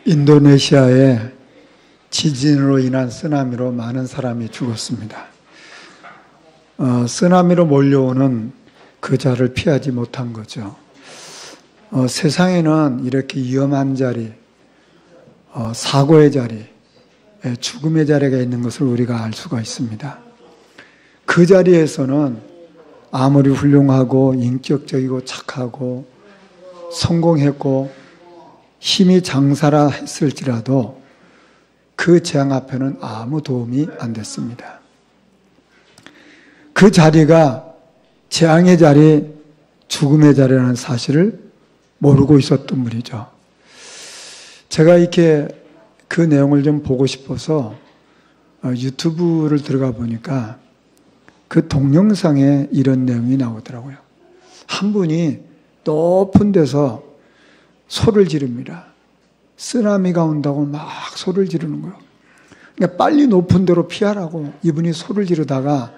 인도네시아에 지진으로 인한 쓰나미로 많은 사람이 죽었습니다. 쓰나미로 몰려오는 그 자를 피하지 못한 거죠. 세상에는 이렇게 위험한 자리, 사고의 자리, 죽음의 자리가 있는 것을 우리가 알 수가 있습니다. 그 자리에서는 아무리 훌륭하고 인격적이고 착하고 성공했고 힘이 장사라 했을지라도 그 재앙 앞에는 아무 도움이 안 됐습니다. 그 자리가 재앙의 자리, 죽음의 자리라는 사실을 모르고 있었던 분이죠. 제가 이렇게 그 내용을 좀 보고 싶어서 유튜브를 들어가 보니까 그 동영상에 이런 내용이 나오더라고요. 한 분이 높은 데서 소리를 지릅니다. 쓰나미가 온다고 막 소리를 지르는 거예요. 그러니까 빨리 높은 데로 피하라고 이분이 소리를 지르다가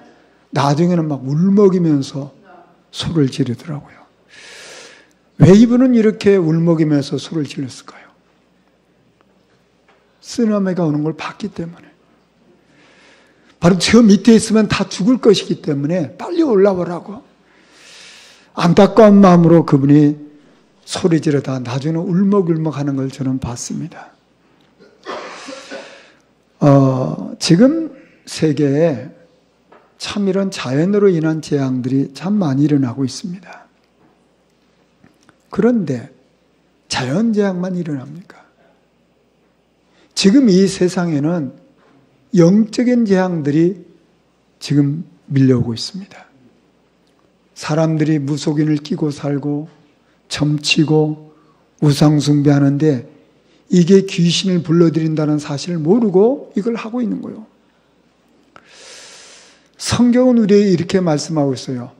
나중에는 막 울먹이면서 소리를 지르더라고요. 왜 이분은 이렇게 울먹이면서 소리를 질렀을까요? 쓰나미가 오는 걸 봤기 때문에. 바로 저 밑에 있으면 다 죽을 것이기 때문에 빨리 올라오라고. 안타까운 마음으로 그분이 소리 지르다 나중에 울먹울먹 하는 걸 저는 봤습니다. 지금 세계에 참 이런 자연으로 인한 재앙들이 참 많이 일어나고 있습니다. 그런데 자연재앙만 일어납니까? 지금 이 세상에는 영적인 재앙들이 지금 밀려오고 있습니다. 사람들이 무속인을 끼고 살고 점치고 우상숭배하는데 이게 귀신을 불러들인다는 사실을 모르고 이걸 하고 있는 거예요. 성경은 우리에게 이렇게 말씀하고 있어요.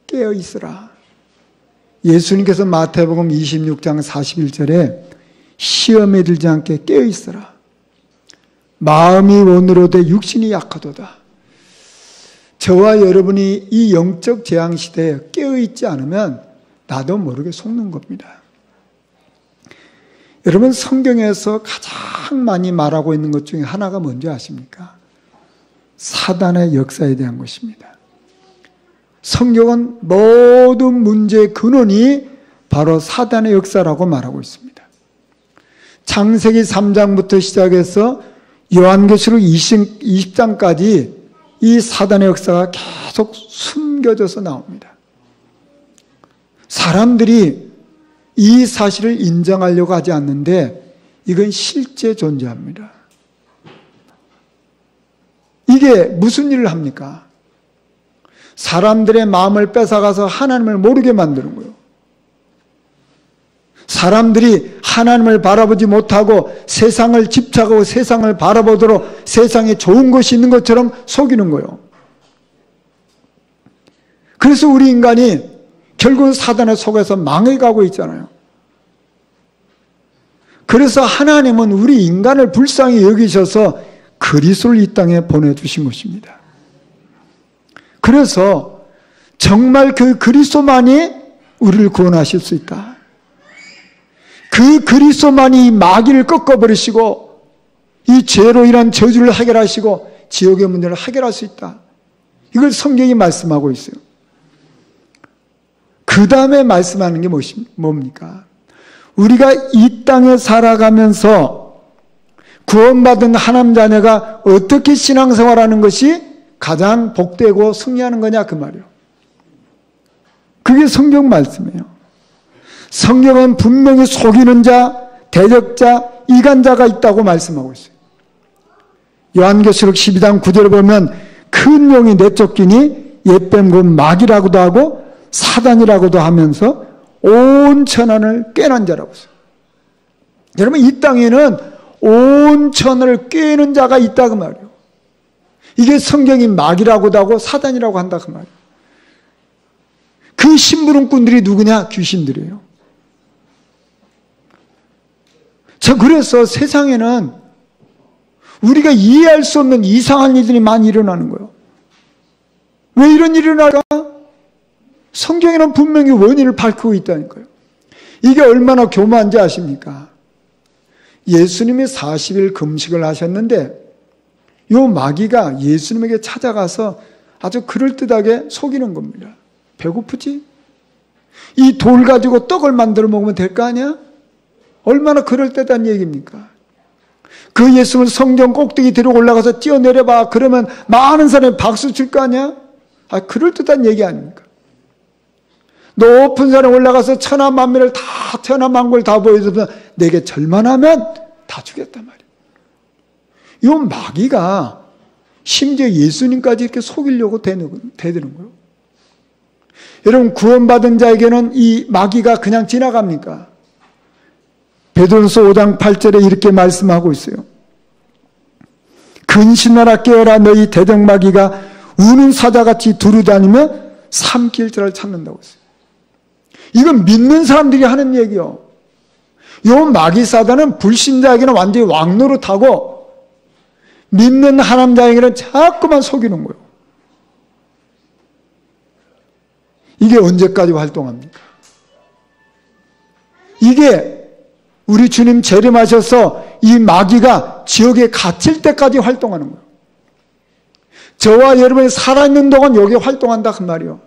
깨어 있으라. 예수님께서 마태복음 26장 41절에 시험에 들지 않게 깨어 있으라. 마음이 원으로되 육신이 약하도다. 저와 여러분이 이 영적 재앙 시대에 깨어 있지 않으면 나도 모르게 속는 겁니다. 여러분, 성경에서 가장 많이 말하고 있는 것 중에 하나가 뭔지 아십니까? 사단의 역사에 대한 것입니다. 성경은 모든 문제의 근원이 바로 사단의 역사라고 말하고 있습니다. 창세기 3장부터 시작해서 요한계시록 20장까지 이 사단의 역사가 계속 숨겨져서 나옵니다. 사람들이 이 사실을 인정하려고 하지 않는데 이건 실제 존재합니다. 이게 무슨 일을 합니까? 사람들의 마음을 뺏어가서 하나님을 모르게 만드는 거예요. 사람들이 하나님을 바라보지 못하고 세상을 집착하고 세상을 바라보도록 세상에 좋은 것이 있는 것처럼 속이는 거예요. 그래서 우리 인간이 결국은 사단의 속에서 망해가고 있잖아요. 그래서 하나님은 우리 인간을 불쌍히 여기셔서 그리스도를 이 땅에 보내주신 것입니다. 그래서 정말 그 그리스도만이 우리를 구원하실 수 있다. 그 그리스도만이 마귀를 꺾어버리시고 이 죄로 인한 저주를 해결하시고 지옥의 문제를 해결할 수 있다. 이걸 성경이 말씀하고 있어요. 그 다음에 말씀하는 게 뭡니까? 우리가 이 땅에 살아가면서 구원받은 하나님 자녀가 어떻게 신앙생활하는 것이 가장 복되고 승리하는 거냐 그 말이에요. 그게 성경 말씀이에요. 성경은 분명히 속이는 자, 대적자, 이간자가 있다고 말씀하고 있어요. 요한계시록 12장 9절을 보면 큰 용이 내쫓기니 옛뱀 마귀라고도 하고 사단이라고도 하면서 온 천하를 꿰는 자라고 했어요. 여러분, 이 땅에는 온 천하를 꿰는 자가 있다 그 말이에요. 이게 성경이 마귀라고도 하고 사단이라고 한다 그 말이에요. 그 심부름꾼들이 누구냐? 귀신들이에요. 그래서 세상에는 우리가 이해할 수 없는 이상한 일들이 많이 일어나는 거예요. 왜 이런 일이 일어날까? 성경에는 분명히 원인을 밝히고 있다니까요. 이게 얼마나 교묘한지 아십니까? 예수님이 40일 금식을 하셨는데 이 마귀가 예수님에게 찾아가서 아주 그럴듯하게 속이는 겁니다. 배고프지? 이 돌 가지고 떡을 만들어 먹으면 될 거 아니야? 얼마나 그럴듯한 얘기입니까? 그 예수님을 성전 꼭대기 들어 올라가서 뛰어내려봐. 그러면 많은 사람이 박수 칠 거 아니야? 그럴듯한 얘기 아닙니까? 높은 산에 올라가서 천하만민을 다, 천하만국을 다 보여줘서 내게 절만하면 다 주겠단 말이에요. 이 마귀가 심지어 예수님까지 이렇게 속이려고 대드는 거예요. 여러분, 구원받은 자에게는 이 마귀가 그냥 지나갑니까? 베드로서 5장 8절에 이렇게 말씀하고 있어요. 근신하라 깨어라 너희 대적마귀가 우는 사자같이 두루다니며 삼킬 자를 찾는다고 했어요. 이건 믿는 사람들이 하는 얘기요. 요 마귀 사단은 불신자에게는 완전히 왕노릇하고 믿는 하나님 자에게는 자꾸만 속이는 거예요. 이게 언제까지 활동합니까? 이게 우리 주님 재림하셔서 이 마귀가 지옥에 갇힐 때까지 활동하는 거예요. 저와 여러분이 살아있는 동안 여기에 활동한다 그 말이에요.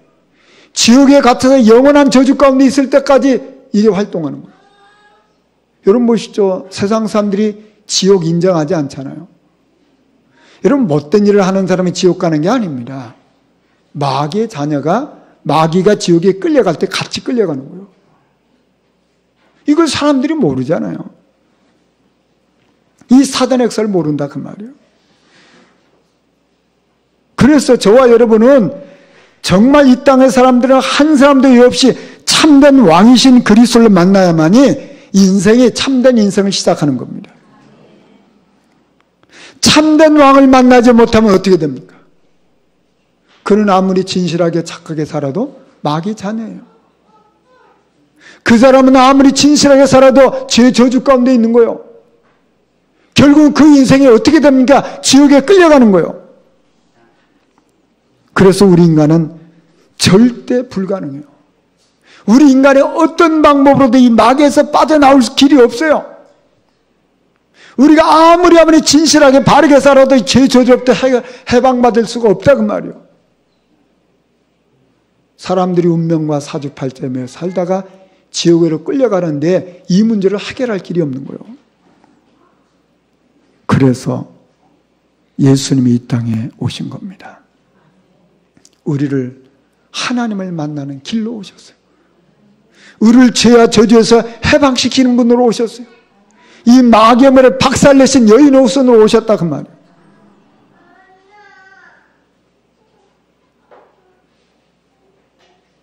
지옥에 갇혀서 영원한 저주 가운데 있을 때까지 이게 활동하는 거예요. 여러분 보시죠. 세상 사람들이 지옥 인정하지 않잖아요. 여러분, 못된 일을 하는 사람이 지옥 가는 게 아닙니다. 마귀의 자녀가 마귀가 지옥에 끌려갈 때 같이 끌려가는 거예요. 이걸 사람들이 모르잖아요. 이 사단의 역사를 모른다 그 말이에요. 그래서 저와 여러분은 정말 이 땅의 사람들은 한 사람도 없이 참된 왕이신 그리스도를 만나야만이 인생이 참된 인생을 시작하는 겁니다. 참된 왕을 만나지 못하면 어떻게 됩니까? 그는 아무리 진실하게 착하게 살아도 마귀 자녀예요. 그 사람은 아무리 진실하게 살아도 죄 저주 가운데 있는 거예요. 결국은 그 인생이 어떻게 됩니까? 지옥에 끌려가는 거예요. 그래서 우리 인간은 절대 불가능해요. 우리 인간의 어떤 방법으로도 이 마귀에서 빠져나올 길이 없어요. 우리가 아무리 진실하게 바르게 살아도 죄 저주로부터 해방받을 수가 없다 그 말이에요. 사람들이 운명과 사주팔자며 살다가 지옥으로 끌려가는데 이 문제를 해결할 길이 없는 거예요. 그래서 예수님이 이 땅에 오신 겁니다. 우리를 하나님을 만나는 길로 오셨어요. 우리를 죄와 저주에서 해방시키는 분으로 오셨어요. 이 마귀의 머리를 박살내신 여인의 후손으로 오셨다 그 말이에요.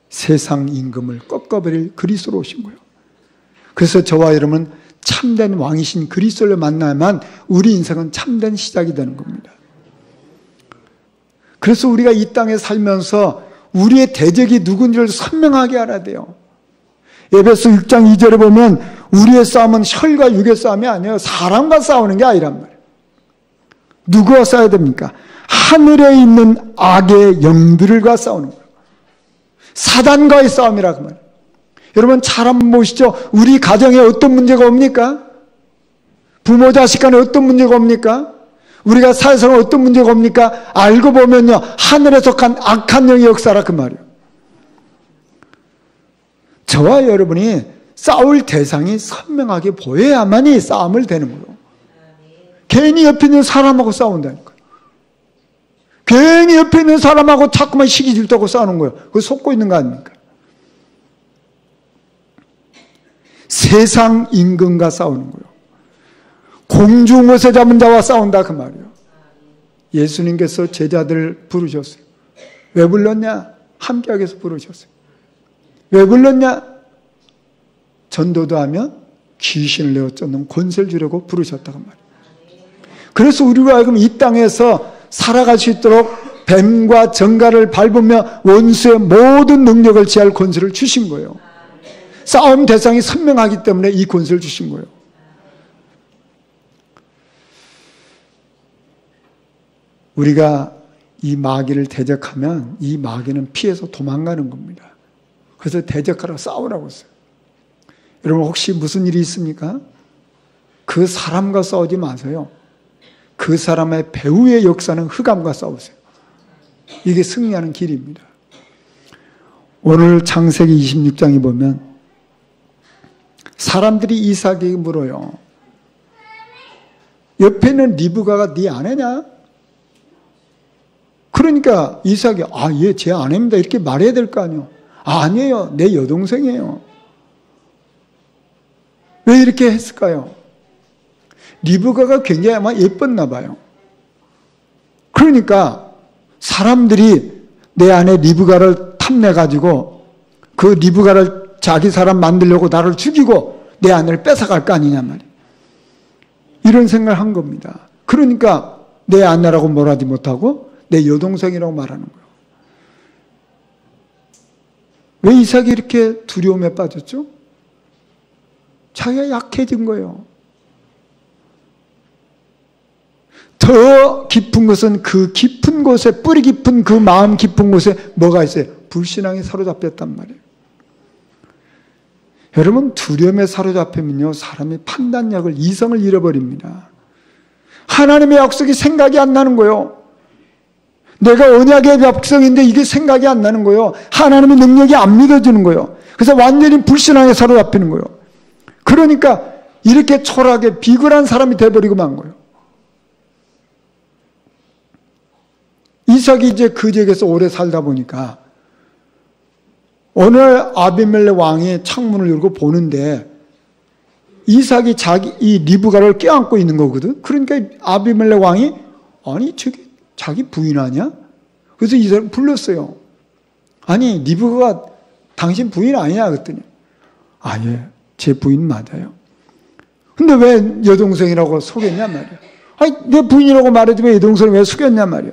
세상 임금을 꺾어버릴 그리스도로 오신 거예요. 그래서 저와 여러분은 참된 왕이신 그리스도를 만나야만 우리 인생은 참된 시작이 되는 겁니다. 그래서 우리가 이 땅에 살면서 우리의 대적이 누군지를 선명하게 알아야 돼요. 에베소 6장 2절에 보면 우리의 싸움은 혈과 육의 싸움이 아니에요. 사람과 싸우는 게 아니란 말이에요. 누구와 싸워야 됩니까? 하늘에 있는 악의 영들과 싸우는 거예요. 사단과의 싸움이라고 말이에요. 여러분 잘 한번 보시죠. 우리 가정에 어떤 문제가 옵니까? 부모 자식 간에 어떤 문제가 옵니까? 우리가 사회에서는 어떤 문제가 옵니까? 알고 보면요, 하늘에 속한 악한 영의 역사라 그 말이에요. 저와 여러분이 싸울 대상이 선명하게 보여야만이 싸움을 되는 거예요. 괜히 옆에 있는 사람하고 싸운다니까요. 괜히 옆에 있는 사람하고 자꾸만 시기 질투하고 싸우는 거예요. 그거 속고 있는 거 아닙니까? 세상 임금과 싸우는 거예요. 공중옷에 잡은 자와 싸운다 그 말이에요. 예수님께서 제자들을 부르셨어요. 왜 불렀냐? 함께하기 위해서 부르셨어요. 왜 불렀냐? 전도도 하면 귀신을 내어 쫓는 권세를 주려고 부르셨다고 말이에요. 그래서 우리로 하여금 이 땅에서 살아갈 수 있도록 뱀과 정갈을 밟으며 원수의 모든 능력을 제할 권세를 주신 거예요. 싸움 대상이 선명하기 때문에 이 권세를 주신 거예요. 우리가 이 마귀를 대적하면 이 마귀는 피해서 도망가는 겁니다. 그래서 대적하라고 싸우라고 했어요. 여러분 혹시 무슨 일이 있습니까? 그 사람과 싸우지 마세요. 그 사람의 배후의 역사는 흑암과 싸우세요. 이게 승리하는 길입니다. 오늘 창세기 26장에 보면 사람들이 이삭에게 물어요. 옆에 있는 리브가가 네 아내냐? 그러니까 이삭이 얘 제 아내입니다 이렇게 말해야 될 거 아니에요. 아니에요. 내 여동생이에요. 왜 이렇게 했을까요? 리브가가 굉장히 아마 예뻤나 봐요. 그러니까 사람들이 내 아내 리브가를 탐내가지고 그 리브가를 자기 사람 만들려고 나를 죽이고 내 아내를 뺏어갈 거 아니냐 말이에요. 이런 생각을 한 겁니다. 그러니까 내 아내라고 말하지 못하고 내 여동생이라고 말하는 거예요. 왜 이삭이 이렇게 두려움에 빠졌죠? 자기가 약해진 거예요. 더 깊은 것은 그 깊은 곳에, 뿌리 깊은 그 마음 깊은 곳에 뭐가 있어요? 불신앙에 사로잡혔단 말이에요. 여러분, 두려움에 사로잡히면요, 사람이 판단력을, 이성을 잃어버립니다. 하나님의 약속이 생각이 안 나는 거예요. 내가 언약의 백성인데 이게 생각이 안 나는 거예요. 하나님의 능력이 안 믿어지는 거예요. 그래서 완전히 불신앙에 사로잡히는 거예요. 그러니까 이렇게 초라하게 비굴한 사람이 돼버리고 만 거예요. 이삭이 이제 그 지역에서 오래 살다 보니까 오늘 아비멜렉 왕이 창문을 열고 보는데 이삭이 이 리브가를 껴안고 있는 거거든. 그러니까 아비멜렉 왕이 아니 저기 자기 부인 아니야? 그래서 이삭을 불렀어요. 아니 리브가가 당신 부인 아니냐 그랬더니 예, 제 부인 맞아요. 근데 왜 여동생이라고 속였냐 말이야. 아니 내 부인이라고 말해도 왜 여동생을 왜 속였냐 말이야.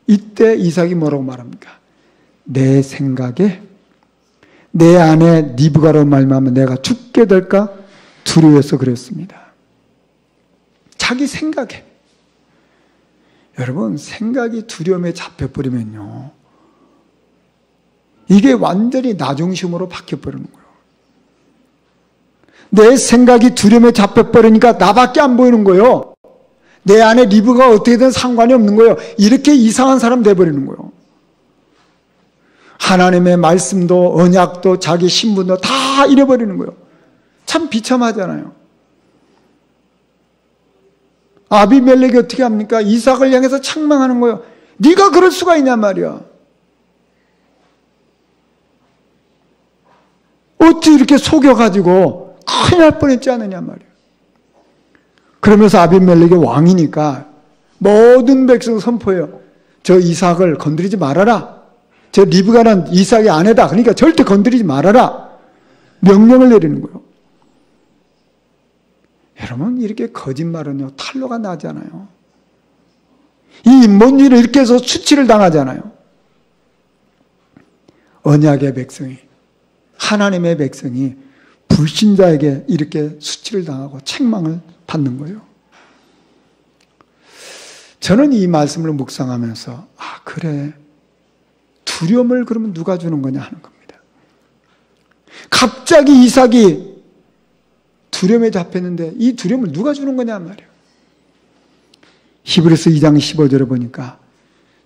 이때 이삭이 뭐라고 말합니까? 내 생각에 내 아내 리브가로 말미암아 내가 죽게 될까 두려워해서 그랬습니다. 자기 생각에. 여러분, 생각이 두려움에 잡혀버리면요, 이게 완전히 나중심으로 바뀌어버리는 거예요. 내 생각이 두려움에 잡혀버리니까 나밖에 안 보이는 거예요. 내 안에 리브가 어떻게든 상관이 없는 거예요. 이렇게 이상한 사람 돼버리는 거예요. 하나님의 말씀도 언약도 자기 신분도 다 잃어버리는 거예요. 참 비참하잖아요. 아비멜렉이 어떻게 합니까? 이삭을 향해서 책망하는 거예요. 네가 그럴 수가 있냐 말이야. 어찌 이렇게 속여가지고 큰일 날 뻔했지 않느냐 말이야. 그러면서 아비멜렉이 왕이니까 모든 백성 선포해요. 저 이삭을 건드리지 말아라. 저 리브가는 이삭의 아내다. 그러니까 절대 건드리지 말아라. 명령을 내리는 거예요. 여러분, 이렇게 거짓말은요, 탄로가 나잖아요. 이 인본주의를 이렇게 해서 수치를 당하잖아요. 언약의 백성이, 하나님의 백성이 불신자에게 이렇게 수치를 당하고 책망을 받는 거예요. 저는 이 말씀을 묵상하면서 그래, 두려움을 그러면 누가 주는 거냐 하는 겁니다. 갑자기 이삭이 두려움에 잡혔는데 이 두려움을 누가 주는 거냐 말이에요. 히브리서 2장 15절에 보니까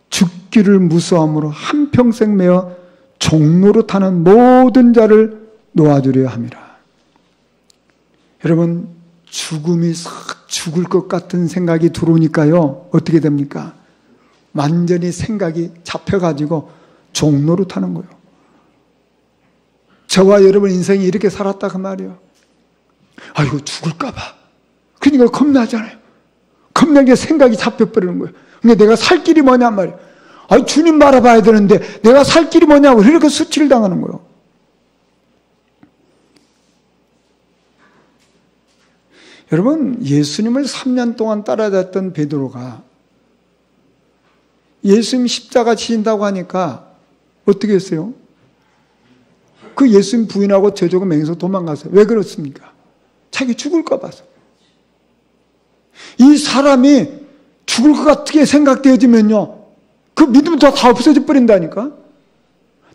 죽기를 무서함으로 한평생 매어 종로로 타는 모든 자를 놓아주려 함이라. 여러분, 죽음이 싹 죽을 것 같은 생각이 들어오니까요, 어떻게 됩니까? 완전히 생각이 잡혀가지고 종로로 타는 거예요. 저와 여러분 인생이 이렇게 살았다 그 말이에요. 이거 죽을까 봐. 그러니까 겁나잖아요. 겁난 게 생각이 잡혀버리는 거예요. 그러니까 내가 살 길이 뭐냐 말이에요. 주님 바라봐야 되는데 내가 살 길이 뭐냐고 이렇게 수치를 당하는 거예요. 여러분, 예수님을 3년 동안 따라다녔던 베드로가 예수님 십자가 지신다고 하니까 어떻게 했어요? 그 예수님 부인하고 저쪽은 맹서 도망갔어요. 왜 그렇습니까? 자기 죽을까 봐서. 이 사람이 죽을 것 같게 생각되어지면요, 그 믿음도 다 없어져 버린다니까.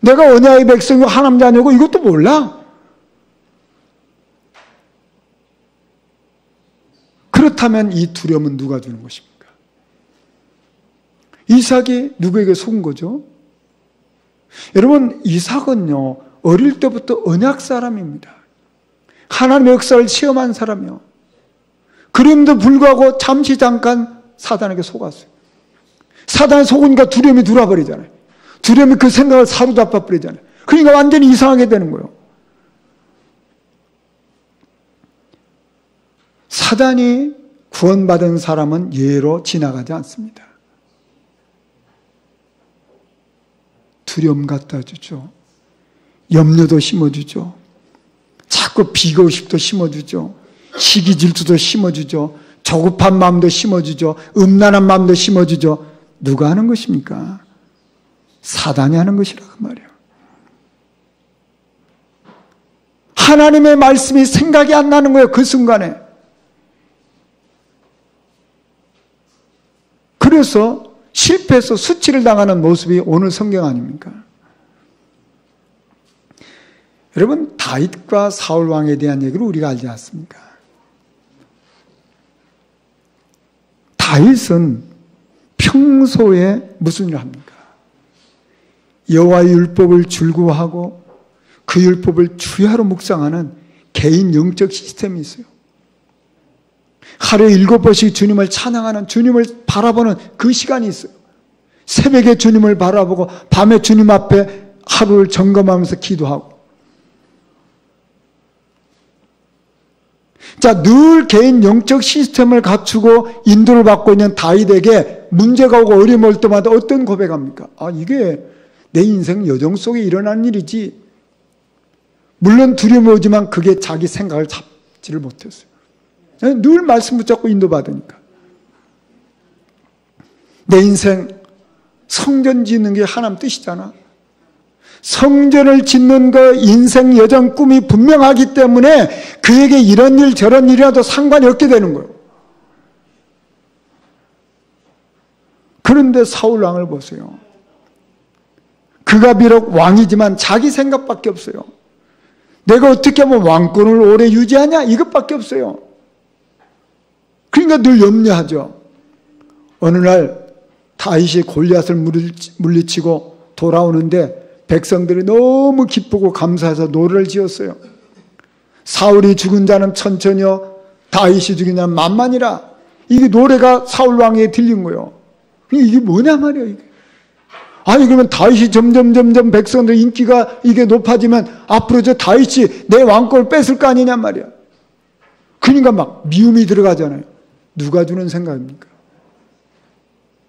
내가 언약의 백성이고 하나님 자녀고 이것도 몰라. 그렇다면 이 두려움은 누가 주는 것입니까? 이삭이 누구에게 속은 거죠? 여러분, 이삭은요, 어릴 때부터 언약 사람입니다. 하나님의 역사를 체험한 사람이요. 그럼에도 불구하고 잠깐 사단에게 속았어요. 사단에 속으니까 두려움이 들어와버리잖아요. 두려움이 그 생각을 사로잡아 버리잖아요. 그러니까 완전히 이상하게 되는 거예요. 사단이 구원받은 사람은 예로 지나가지 않습니다. 두려움 갖다 주죠. 염려도 심어주죠. 자꾸 비교의식도 심어주죠. 시기 질투도 심어주죠. 조급한 마음도 심어주죠. 음란한 마음도 심어주죠. 누가 하는 것입니까? 사단이 하는 것이라고 말이에요. 하나님의 말씀이 생각이 안 나는 거예요. 그 순간에. 그래서 실패해서 수치를 당하는 모습이 오늘 성경 아닙니까? 여러분, 다윗과 사울 왕에 대한 얘기를 우리가 알지 않습니까? 다윗은 평소에 무슨 일을 합니까? 여호와의 율법을 즐거워하고 그 율법을 주야로 묵상하는 개인 영적 시스템이 있어요. 하루에 7번씩 주님을 찬양하는, 주님을 바라보는 그 시간이 있어요. 새벽에 주님을 바라보고 밤에 주님 앞에 하루를 점검하면서 기도하고. 자, 늘 개인 영적 시스템을 갖추고 인도를 받고 있는 다윗에게 문제가 오고 어려움이 올 때마다 어떤 고백합니까? 아, 이게 내 인생 여정 속에 일어난 일이지. 물론 두려움이 오지만 그게 자기 생각을 잡지를 못했어요. 늘 말씀 붙잡고 인도받으니까. 내 인생 성전 짓는 게 하나님 뜻이잖아. 성전을 짓는 거 인생 여정 꿈이 분명하기 때문에 그에게 이런 일 저런 일이라도 상관이 없게 되는 거예요. 그런데 사울 왕을 보세요. 그가 비록 왕이지만 자기 생각밖에 없어요. 내가 어떻게 하면 왕권을 오래 유지하냐? 이것밖에 없어요. 그러니까 늘 염려하죠. 어느 날 다윗이 골리앗을 물리치고 돌아오는데 백성들이 너무 기쁘고 감사해서 노래를 지었어요. 사울이 죽은 자는 천천히요, 다윗이 죽은 자는 만만이라. 이게 노래가 사울 왕에게 들린 거예요. 이게 뭐냐 말이에요. 이게. 아니, 그러면 다윗이 점점 백성들 인기가 이게 높아지면 앞으로 저 다윗이 내 왕권을 뺏을 거 아니냐 말이야. 그러니까 막 미움이 들어가잖아요. 누가 주는 생각입니까?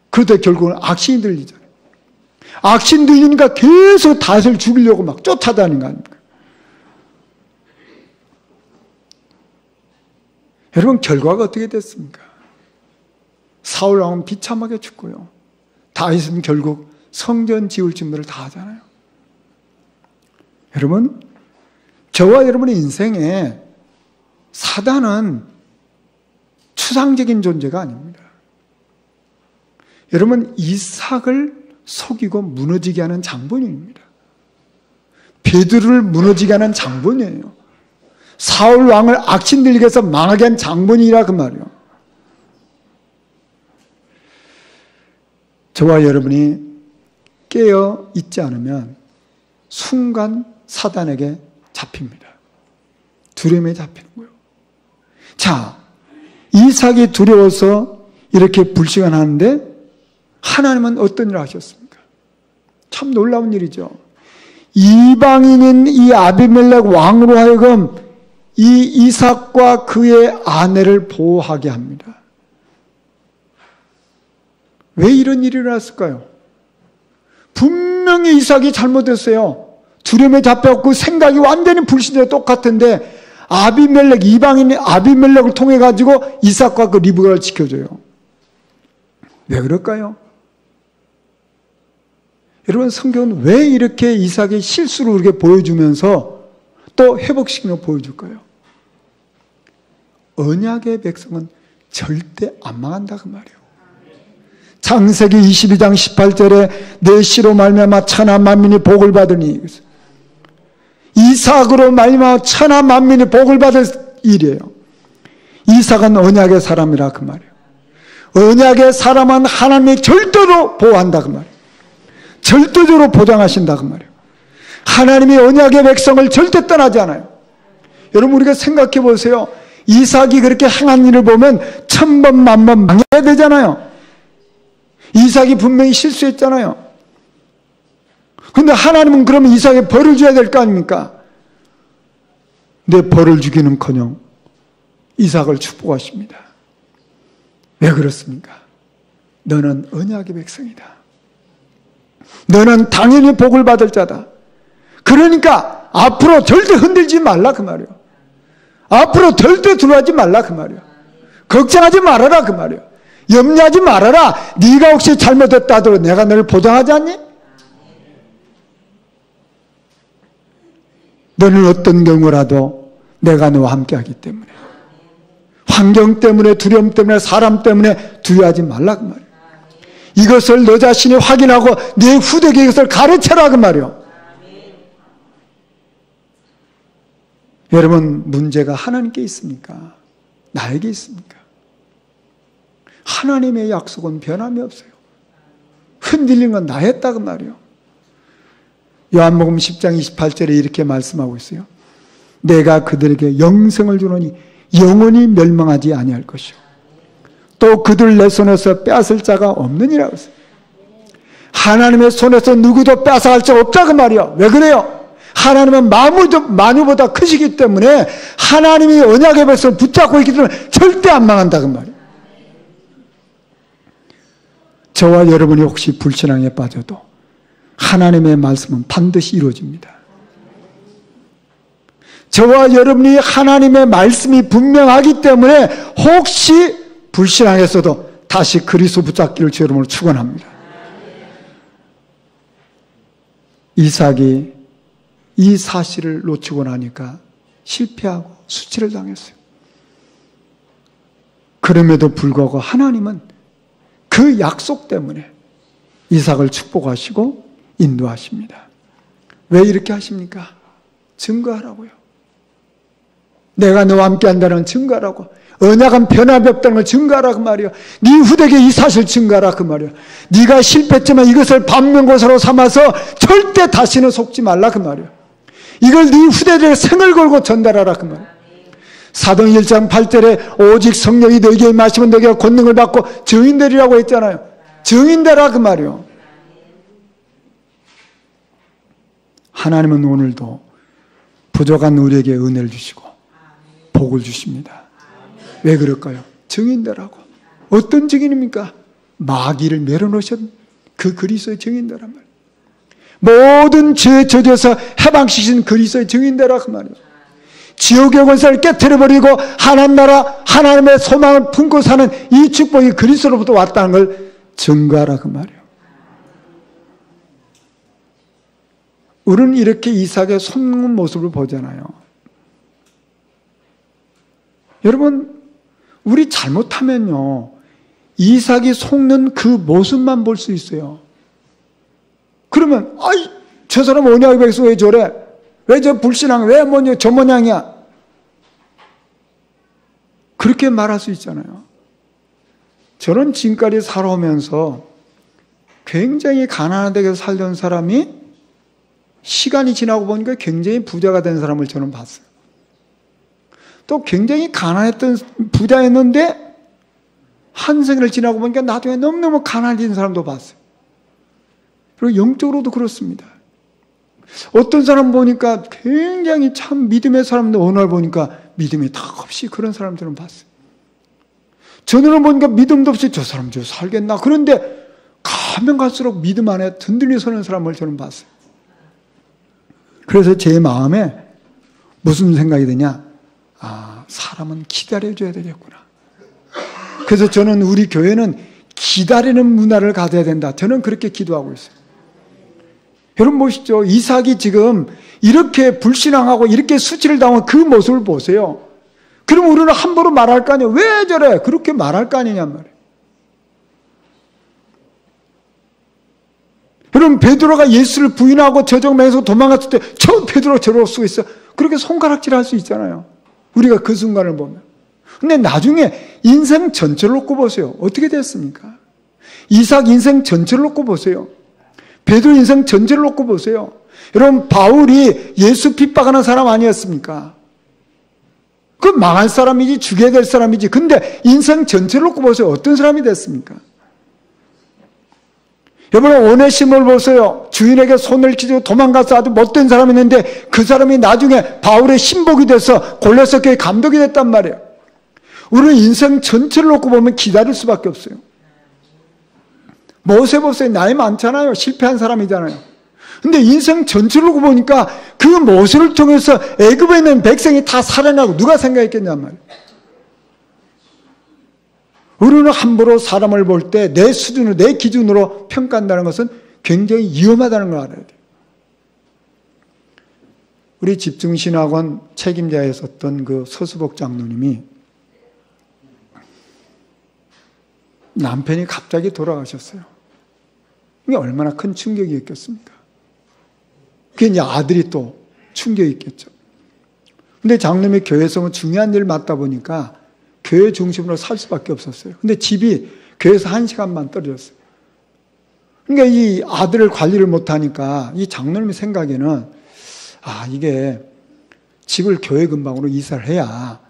그러다 결국은 악신이 들리잖아요. 악신 들리니까 계속 다윗을 죽이려고 막 쫓아다니는 거 아닙니까? 여러분, 결과가 어떻게 됐습니까? 사울 왕은 비참하게 죽고요. 다윗은 결국 성전 지을 준비를 다 하잖아요. 여러분, 저와 여러분의 인생에 사단은 추상적인 존재가 아닙니다. 여러분, 이삭을 속이고 무너지게 하는 장본인입니다. 베드로를 무너지게 하는 장본이에요. 사울 왕을 악신 들리게 해서 망하게 한 장본인이라 그 말이에요. 저와 여러분이 깨어 있지 않으면 순간 사단에게 잡힙니다. 두려움에 잡히는 거예요. 자, 이삭이 두려워서 이렇게 불시간하는데 하나님은 어떤 일을 하셨습니까? 참 놀라운 일이죠. 이방인인 이 아비멜렉 왕으로 하여금 이 이삭과 그의 아내를 보호하게 합니다. 왜 이런 일이 일어났을까요? 분명히 이삭이 잘못했어요. 두려움에 잡혀갖고 생각이 완전히 불신자와 똑같은데 아비멜렉, 이방인의 아비멜렉을 통해 가지고 이삭과 그 리브가를 지켜줘요. 왜 그럴까요? 여러분, 성경은 왜 이렇게 이삭의 실수를 우리에게 보여주면서 또 회복시키며 보여줄까요? 언약의 백성은 절대 안 망한다 그 말이에요. 창세기 22장 18절에 내 씨로 말미암아 천하 만민이 복을 받으니, 이삭으로 말미암아 천하 만민이 복을 받을 일이에요. 이삭은 언약의 사람이라 그 말이에요. 언약의 사람은 하나님이 절대로 보호한다 그 말이에요. 절대적으로 보장하신다 그 말이에요. 하나님이 언약의 백성을 절대 떠나지 않아요. 여러분 우리가 생각해 보세요. 이삭이 그렇게 행한 일을 보면 1000번 만번 망해야 되잖아요. 이삭이 분명히 실수했잖아요. 근데 하나님은 그러면 이삭에 벌을 줘야 될 거 아닙니까? 근데 벌을 주기는커녕 이삭을 축복하십니다. 왜 그렇습니까? 너는 언약의 백성이다. 너는 당연히 복을 받을 자다. 그러니까 앞으로 절대 흔들지 말라 그 말이에요. 앞으로 절대 두려워하지 말라 그 말이에요. 걱정하지 말아라 그 말이에요. 염려하지 말아라. 네가 혹시 잘못했다 하더라도 내가 너를 보장하지 않니? 너는 어떤 경우라도 내가 너와 함께하기 때문에, 환경 때문에, 두려움 때문에, 사람 때문에 두려워하지 말라 그 말이에요. 이것을 너 자신이 확인하고 네 후대에게 이것을 가르쳐라 그 말이에요. 여러분 문제가 하나님께 있습니까? 나에게 있습니까? 하나님의 약속은 변함이 없어요. 흔들린 건 나였다 그 말이에요. 요한복음 10장 28절에 이렇게 말씀하고 있어요. 내가 그들에게 영생을 주노니 영원히 멸망하지 아니할 것이요 또 그들 내 손에서 빼앗을 자가 없느니라 했어요. 하나님의 손에서 누구도 빼앗아갈 자 없다 그 말이에요. 왜 그래요? 하나님은 만유보다 크시기 때문에 하나님이 언약의 백성을 붙잡고 있기 때문에 절대 안 망한다 그 말이에요. 저와 여러분이 혹시 불신앙에 빠져도 하나님의 말씀은 반드시 이루어집니다. 저와 여러분이 하나님의 말씀이 분명하기 때문에 혹시 불신앙에서도 다시 그리스도 붙잡기를 주 여러분을 축원합니다. 이삭이 이 사실을 놓치고 나니까 실패하고 수치를 당했어요. 그럼에도 불구하고 하나님은 그 약속 때문에 이삭을 축복하시고 인도하십니다. 왜 이렇게 하십니까? 증거하라고요. 내가 너와 함께 한다는 증거하라고. 언약은 변함이 없다는 걸 증거하라 그 말이에요. 네 후대에게 이 사실 증거하라 그 말이에요. 네가 실패했지만 이것을 반면교사로 삼아서 절대 다시는 속지 말라 그 말이에요. 이걸 네 후대들에게 생을 걸고 전달하라 그 말이에요. 사도행 1장 8절에 오직 성령이 너에게 임하시면 너희가 권능을 받고 증인되리라고 했잖아요. 증인되라 그 말이에요. 하나님은 오늘도 부족한 우리에게 은혜를 주시고 복을 주십니다. 왜 그럴까요? 증인되라고. 어떤 증인입니까? 마귀를 내려놓으신 그 그리스도의 증인되란 말이에요. 모든 죄의 저주에서 해방시키신 그리스도의 증인되라 그 말이에요. 지옥의 권세를 깨트려버리고 하나님 나라 하나님의 소망을 품고 사는 이 축복이 그리스도로부터 왔다는 걸 증거하라 그 말이에요. 우리는 이렇게 이삭의 속는 모습을 보잖아요. 여러분 우리 잘못하면요 이삭이 속는 그 모습만 볼 수 있어요. 그러면 아이 저 사람 언약의 백성 왜 저래? 왜 저 불신앙? 왜 뭐냐 저 모양이야? 그렇게 말할 수 있잖아요. 저는 지금까지 살아오면서 굉장히 가난한 데서 살던 사람이 시간이 지나고 보니까 굉장히 부자가 된 사람을 저는 봤어요. 또 굉장히 가난했던 부자였는데 한 생을 지나고 보니까 나중에 너무너무 가난해진 사람도 봤어요. 그리고 영적으로도 그렇습니다. 어떤 사람 보니까 굉장히 참 믿음의 사람인데 어느 날 보니까 믿음이 턱 없이 그런 사람들은 봤어요. 저는 보니까 믿음도 없이 저 사람 저 살겠나 그런데 가면 갈수록 믿음 안에 든든히 서는 사람을 저는 봤어요. 그래서 제 마음에 무슨 생각이 드냐, 아 사람은 기다려줘야 되겠구나. 그래서 저는 우리 교회는 기다리는 문화를 가져야 된다. 저는 그렇게 기도하고 있어요. 여러분 보시죠. 이삭이 지금 이렇게 불신앙하고 이렇게 수치를 당한 그 모습을 보세요. 그럼 우리는 함부로 말할 거 아니에요. 왜 저래? 그렇게 말할 거 아니냔 말이에요. 여러분 베드로가 예수를 부인하고 저정맹에서 도망갔을 때 저 베드로가 저러고 쓰고 있어. 그렇게 손가락질할 수 있잖아요. 우리가 그 순간을 보면. 근데 나중에 인생 전체를 놓고 보세요. 어떻게 됐습니까? 이삭 인생 전체를 놓고 보세요. 베드로 인생 전체를 놓고 보세요. 여러분, 바울이 예수 핍박하는 사람 아니었습니까? 그 망할 사람이지, 죽여야 될 사람이지. 근데 인생 전체를 놓고 보세요. 어떤 사람이 됐습니까? 여러분, 오네시모를 보세요. 주인에게 손을 치고 도망가서 아주 못된 사람이 있는데 그 사람이 나중에 바울의 신복이 돼서 골로새 교회 감독이 됐단 말이에요. 우리는 인생 전체를 놓고 보면 기다릴 수밖에 없어요. 모세 보세요. 나이 많잖아요. 실패한 사람이잖아요. 근데 인생 전체를 놓고 보니까 그 모세를 통해서 애굽에 있는 백성이 다 살아나고 누가 생각했겠냔 말이에요. 우리는 함부로 사람을 볼 때 내 수준으로, 내 기준으로 평가한다는 것은 굉장히 위험하다는 걸 알아야 돼요. 우리 집중신학원 책임자였었던 그 서수복 장로님이 남편이 갑자기 돌아가셨어요. 이게 얼마나 큰 충격이었겠습니까? 그게 이제 아들이 또 충격이 있겠죠. 근데 장로님이 교회에서 중요한 일을 맡다 보니까 교회 중심으로 살 수밖에 없었어요. 근데 집이 교회에서 1시간만 떨어졌어요. 그러니까 이 아들을 관리를 못하니까 이 장로님의 생각에는 이게 집을 교회 근방으로 이사를 해야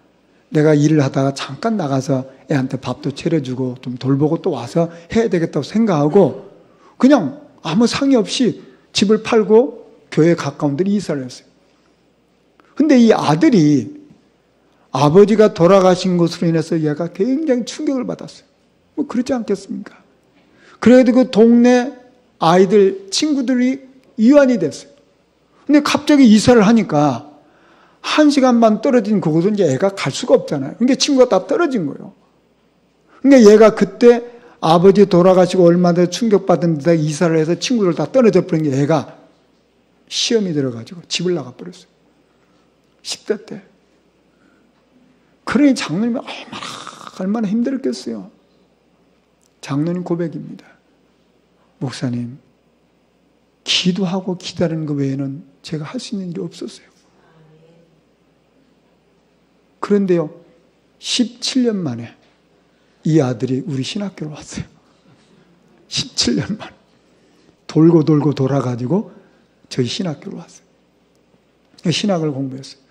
내가 일을 하다가 잠깐 나가서 애한테 밥도 차려주고 좀 돌보고 또 와서 해야 되겠다고 생각하고 그냥 아무 상의 없이 집을 팔고 교회에 가까운 데로 이사를 했어요. 근데 이 아들이 아버지가 돌아가신 것으로 인해서 얘가 굉장히 충격을 받았어요. 뭐 그렇지 않겠습니까? 그래도 그 동네 아이들, 친구들이 이완이 됐어요. 근데 갑자기 이사를 하니까 1시간만 떨어진 그곳은 이제 애가 갈 수가 없잖아요. 그러니까 친구가 다 떨어진 거예요. 그러니까 얘가 그때 아버지 돌아가시고 얼마 전에 충격받은 데다 이사를 해서 친구들 다 떨어져 버린 게 애가 시험이 들어가지고 집을 나가버렸어요. 10대 때. 그러니 장로님이 얼마나 힘들었겠어요. 장로님 고백입니다. 목사님, 기도하고 기다리는 것 외에는 제가 할 수 있는 일이 없었어요. 그런데요, 17년 만에 이 아들이 우리 신학교로 왔어요. 17년 만에. 돌고 돌고 돌아가지고 저희 신학교로 왔어요. 신학을 공부했어요.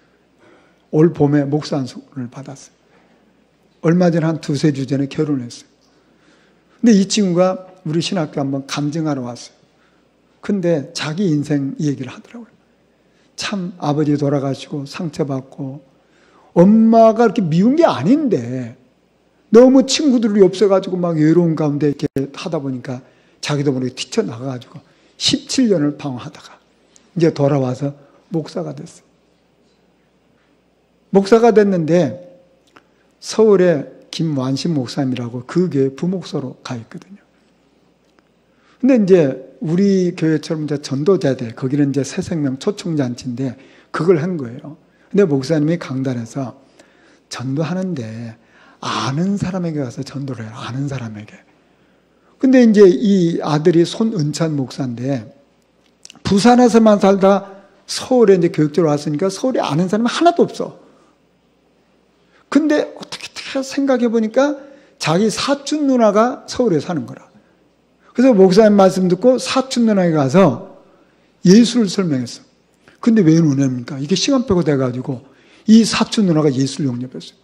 올 봄에 목사 안수를 받았어요. 얼마 전에 한 2-3주 전에 결혼했어요. 근데 이 친구가 우리 신학교 한번 감증하러 왔어요. 근데 자기 인생 얘기를 하더라고요. 참 아버지 돌아가시고 상처받고 엄마가 이렇게 미운 게 아닌데 너무 친구들이 없어가지고 막 외로운 가운데 이렇게 하다 보니까 자기도 모르게 뛰쳐나가가지고 17년을 방황하다가 이제 돌아와서 목사가 됐어요. 목사가 됐는데 서울에 김완신 목사님이라고 그 교회 부목사로 가 있거든요. 근데 이제 우리 교회처럼 이제 전도자들, 거기는 이제 새생명 초청잔치인데 그걸 한 거예요. 근데 목사님이 강단에서 전도하는데 아는 사람에게 가서 전도를 해요. 아는 사람에게. 근데 이제 이 아들이 손은찬 목사인데 부산에서만 살다 서울에 이제 교육적으로 왔으니까 서울에 아는 사람이 하나도 없어. 근데 어떻게 생각해 보니까 자기 사촌 누나가 서울에 사는 거라. 그래서 목사님 말씀 듣고 사촌 누나에 가서 예수를 설명했어. 근데 왜 누나입니까? 이게 시간 빼고 돼가지고 이 사촌 누나가 예수를 영접했어요.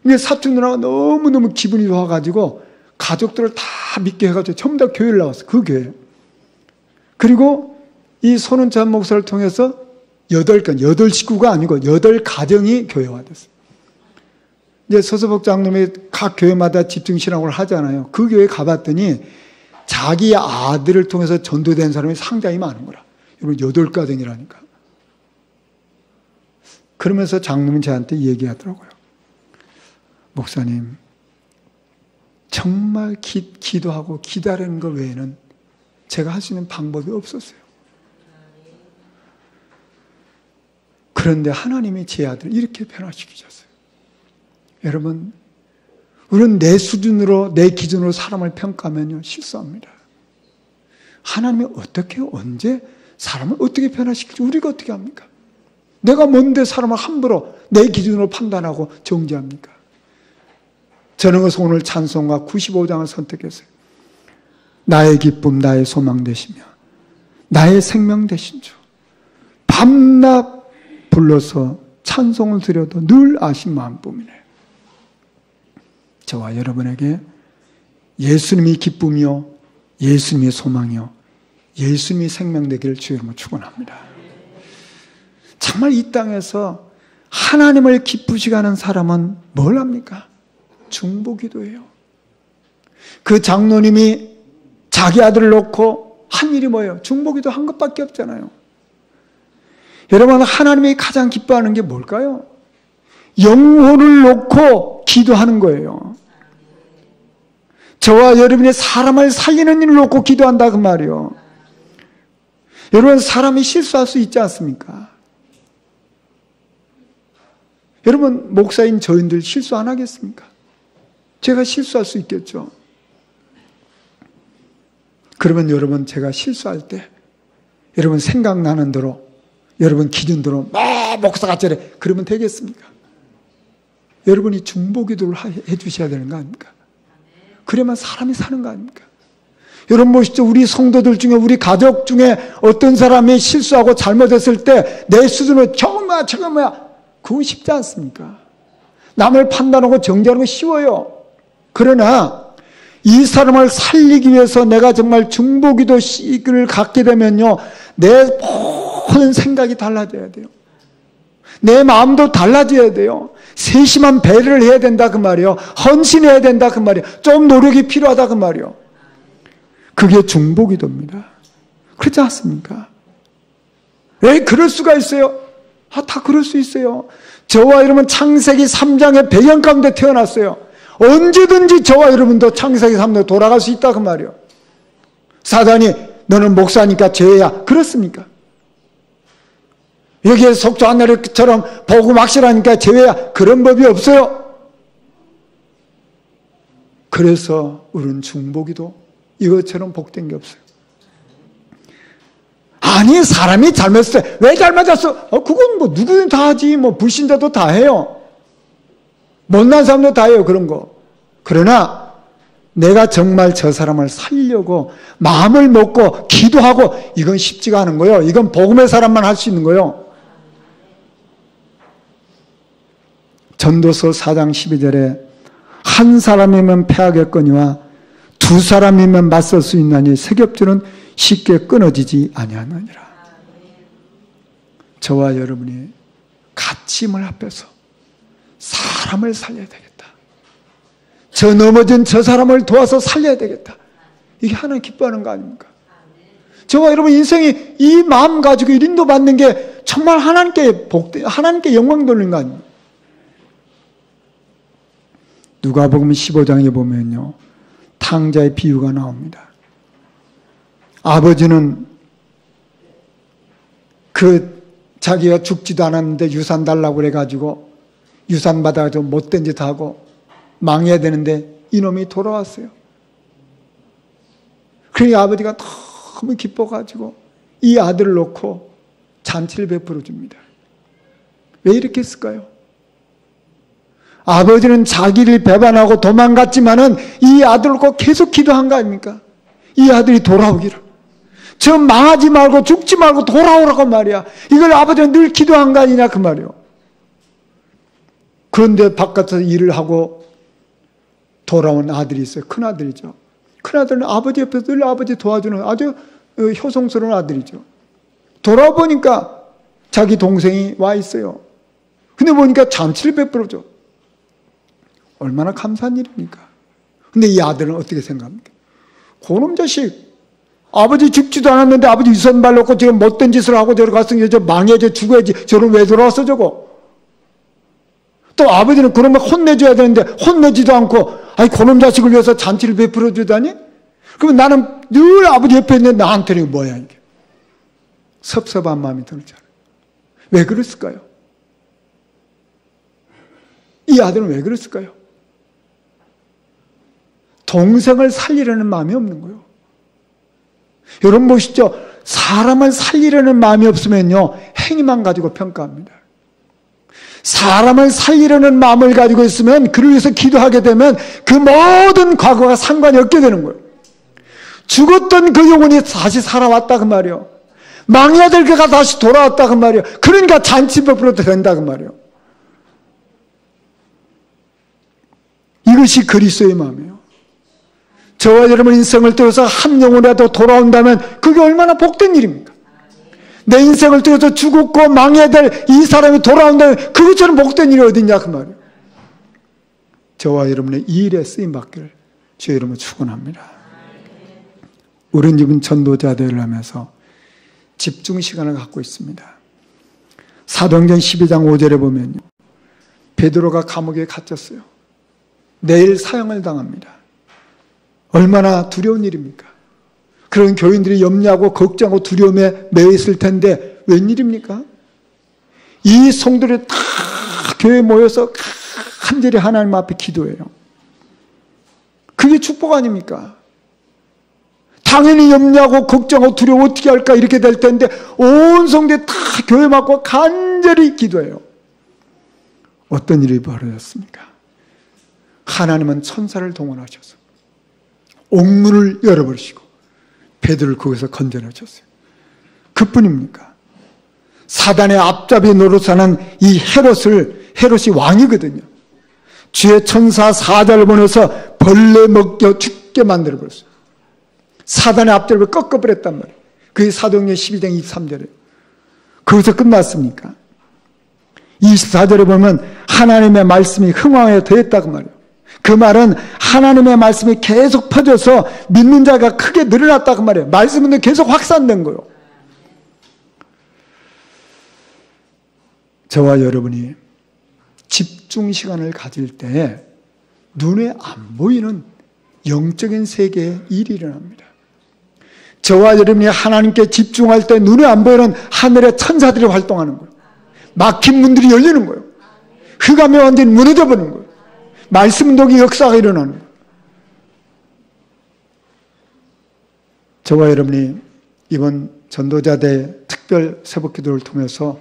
근데 사촌 누나가 너무너무 기분이 좋아가지고 가족들을 다 믿게 해가지고 전부 다 교회를 나왔어. 그 교회. 그리고 이 손은찬 목사를 통해서 8식구가 아니고 8가정이 교회화됐어요. 이제 서수복 장로님이 각 교회마다 집중신학을 하잖아요. 그 교회 가봤더니 자기 아들을 통해서 전도된 사람이 상당히 많은 거라. 여러분 8가정이라니까. 그러면서 장로님이 저한테 얘기하더라고요. 목사님, 정말 기도하고 기다리는 것 외에는 제가 할 수 있는 방법이 없었어요. 그런데 하나님이 제 아들을 이렇게 변화시키셨어요. 여러분, 우리는 내 수준으로, 내 기준으로 사람을 평가하면요, 실수합니다. 하나님이 어떻게, 언제, 사람을 어떻게 변화시킬지 우리가 어떻게 합니까? 내가 뭔데 사람을 함부로 내 기준으로 판단하고 정죄합니까? 저는 그래서 오늘 찬송가 95장을 선택했어요. 나의 기쁨, 나의 소망 되시며 나의 생명 되신 주, 밤낮 불러서 찬송을 드려도 늘 아신 마음뿐이네. 저와 여러분에게 예수님이 기쁨이요, 예수님이 소망이요, 예수님이 생명 되기를 주의 이름으로 축원합니다. 정말 이 땅에서 하나님을 기쁘시게 하는 사람은 뭘 합니까? 중보기도예요. 그 장로님이 자기 아들을 놓고 한 일이 뭐예요? 중보기도 한 것밖에 없잖아요. 여러분, 하나님이 가장 기뻐하는 게 뭘까요? 영혼을 놓고 기도하는 거예요. 저와 여러분이 사람을 살리는 일을 놓고 기도한다 그 말이요. 여러분, 사람이 실수할 수 있지 않습니까? 여러분, 목사인 저희들 실수 안 하겠습니까? 제가 실수할 수 있겠죠. 그러면 여러분, 제가 실수할 때 여러분 생각나는 대로, 여러분 기준대로 목사가 저래 그러면 되겠습니까? 여러분이 중보기도를 해주셔야 되는 거 아닙니까? 그러면 사람이 사는 거 아닙니까? 여러분 보시죠. 우리 성도들 중에, 우리 가족 중에 어떤 사람이 실수하고 잘못했을 때 내 수준으로 저거 뭐야 그건 쉽지 않습니까? 남을 판단하고 정죄하는 거 쉬워요. 그러나 이 사람을 살리기 위해서 내가 정말 중보기도를 갖게 되면요, 내 모든 생각이 달라져야 돼요. 내 마음도 달라져야 돼요. 세심한 배려를 해야 된다 그 말이에요. 헌신해야 된다 그 말이에요. 좀 노력이 필요하다 그 말이에요. 그게 중보기도입니다. 그렇지 않습니까? 왜 그럴 수가 있어요? 다 그럴 수 있어요. 저와 여러분 창세기 3장의 배경 가운데 태어났어요. 언제든지 저와 여러분도 창세기 3장에 돌아갈 수 있다 그 말이에요. 사단이 너는 목사니까 죄야, 그렇습니까? 여기에 속주 하늘처럼 복음 확실하니까 죄야, 그런 법이 없어요. 그래서 우리는 중보기도 이것처럼 복된 게 없어요. 아니, 사람이 잘못했어요. 왜 잘못했어? 그건 뭐 누구든 다 하지. 뭐 불신자도 다 해요. 못난 사람도 다 해요, 그런 거. 그러나 내가 정말 저 사람을 살리려고 마음을 먹고 기도하고, 이건 쉽지가 않은 거예요. 이건 복음의 사람만 할 수 있는 거예요. 전도서 4장 12절에 한 사람이면 패하겠거니와 두 사람이면 맞설 수 있나니 세겹줄은 쉽게 끊어지지 아니하느니라. 저와 여러분이 같이 힘을 합해서 사람을 살려야 되겠다. 저 넘어진 저 사람을 도와서 살려야 되겠다. 이게 하나님 기뻐하는 거 아닙니까? 저와 여러분 인생이 이 마음 가지고 인도 받는 게 정말 하나님께 영광 돌리는 거 아닙니까? 누가복음 15장에 보면요, 탕자의 비유가 나옵니다. 아버지는 자기가 죽지도 않았는데 유산 달라고 그래가지고 유산 받아가지고 못된 짓 하고 망해야 되는데 이놈이 돌아왔어요. 그러니까 아버지가 너무 기뻐가지고 이 아들을 놓고 잔치를 베풀어 줍니다. 왜 이렇게 했을까요? 아버지는 자기를 배반하고 도망갔지만은 이 아들을 놓고 계속 기도한 거 아닙니까? 이 아들이 돌아오기를. 저 망하지 말고 죽지 말고 돌아오라고 말이야. 이걸 아버지는 늘 기도한 거 아니냐 그 말이요. 그런데 바깥에서 일을 하고 돌아온 아들이 있어요. 큰아들이죠. 큰아들은 아버지 옆에서 늘 아버지 도와주는 아주 효성스러운 아들이죠. 돌아보니까 자기 동생이 와 있어요. 근데 보니까 잔치를 베풀어줘. 얼마나 감사한 일입니까? 근데 이 아들은 어떻게 생각합니까? 그놈 자식, 아버지 죽지도 않았는데 아버지 유산 발놓고 지금 못된 짓을 하고 저러 갔으니 저 망해야지, 죽어야지, 저런 왜 돌아왔어 저거? 또 아버지는 그놈을 혼내줘야 되는데 혼내지도 않고, 아니 그놈 자식을 위해서 잔치를 베풀어 주다니? 그러면 나는 늘 아버지 옆에 있는데 나한테는 뭐야 이게? 섭섭한 마음이 들잖아요. 왜 그랬을까요? 이 아들은 왜 그랬을까요? 동생을 살리려는 마음이 없는 거예요. 여러분 보시죠. 사람을 살리려는 마음이 없으면요, 행위만 가지고 평가합니다. 사람을 살리려는 마음을 가지고 있으면 그를 위해서 기도하게 되면 그 모든 과거가 상관이 없게 되는 거예요. 죽었던 그 영혼이 다시 살아왔다 그 말이에요. 망해야 될 그가 다시 돌아왔다 그 말이에요. 그러니까 잔치법으로 된다 그 말이에요. 이것이 그리스도의 마음이에요. 저와 여러분 인생을 통해서 한 영혼이라도 돌아온다면 그게 얼마나 복된 일입니까? 내 인생을 통해서 죽었고 망해야 될 이 사람이 돌아온다면 그것처럼 복된 일이 어딨냐 그 말이에요. 저와 여러분의 이 일에 쓰임받기를 주의 이름으로 축원합니다. 우리는 지금 전도자들을 하면서 집중 시간을 갖고 있습니다. 사도행전 12장 5절에 보면요, 베드로가 감옥에 갇혔어요. 내일 사형을 당합니다. 얼마나 두려운 일입니까? 그런 교인들이 염려하고 걱정하고 두려움에 매여 있을 텐데 웬일입니까? 이 성도들이 다 교회에 모여서 간절히 하나님 앞에 기도해요. 그게 축복 아닙니까? 당연히 염려하고 걱정하고 두려워 어떻게 할까 이렇게 될 텐데 온 성도들이 다 교회 맞고 간절히 기도해요. 어떤 일이 벌어졌습니까? 하나님은 천사를 동원하셔서 옥문을 열어버리시고 베드로를 거기서 건져내셨어요. 그뿐입니까? 사단의 앞잡이 노릇하는 이 헤롯이 왕이거든요. 주의 천사 사자를 보내서 벌레 먹여 죽게 만들어버렸어요. 사단의 앞잡이를 꺾어버렸단 말이에요. 그게 사도행전 12장 23절이에요. 거기서 끝났습니까? 24절에 보면 하나님의 말씀이 흥왕에 더했다고 말이에요. 그 말은 하나님의 말씀이 계속 퍼져서 믿는 자가 크게 늘어났다고 말이에요. 말씀은 계속 확산된 거예요. 저와 여러분이 집중 시간을 가질 때 눈에 안 보이는 영적인 세계의 일이 일어납니다. 저와 여러분이 하나님께 집중할 때 눈에 안 보이는 하늘의 천사들이 활동하는 거예요. 막힌 문들이 열리는 거예요. 흑암이 완전히 무너져 버리는 거예요. 말씀 독이 역사가 일어나는 거예요. 저와 여러분이 이번 전도자대 특별 새벽기도를 통해서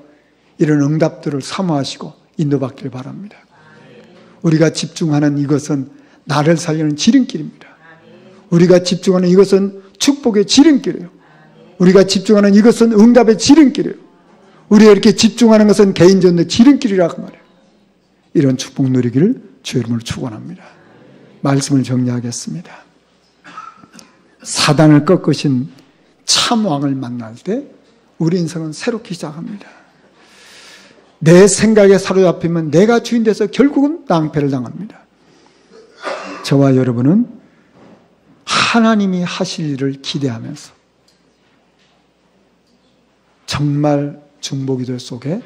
이런 응답들을 사모하시고 인도받길 바랍니다. 우리가 집중하는 이것은 나를 살리는 지름길입니다. 우리가 집중하는 이것은 축복의 지름길이에요. 우리가 집중하는 이것은 응답의 지름길이에요. 우리가 이렇게 집중하는 것은 개인전도의 지름길이라고 말해요. 이런 축복 누리기를 주의 이름으로 축원합니다. 말씀을 정리하겠습니다. 사단을 꺾으신 참 왕을 만날 때 우리 인생은 새롭게 시작합니다. 내 생각에 사로잡히면 내가 주인 돼서 결국은 낭패를 당합니다. 저와 여러분은 하나님이 하실 일을 기대하면서 정말 중보기도 속에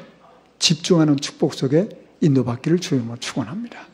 집중하는 축복 속에 인도받기를 주의 이름으로 축원합니다.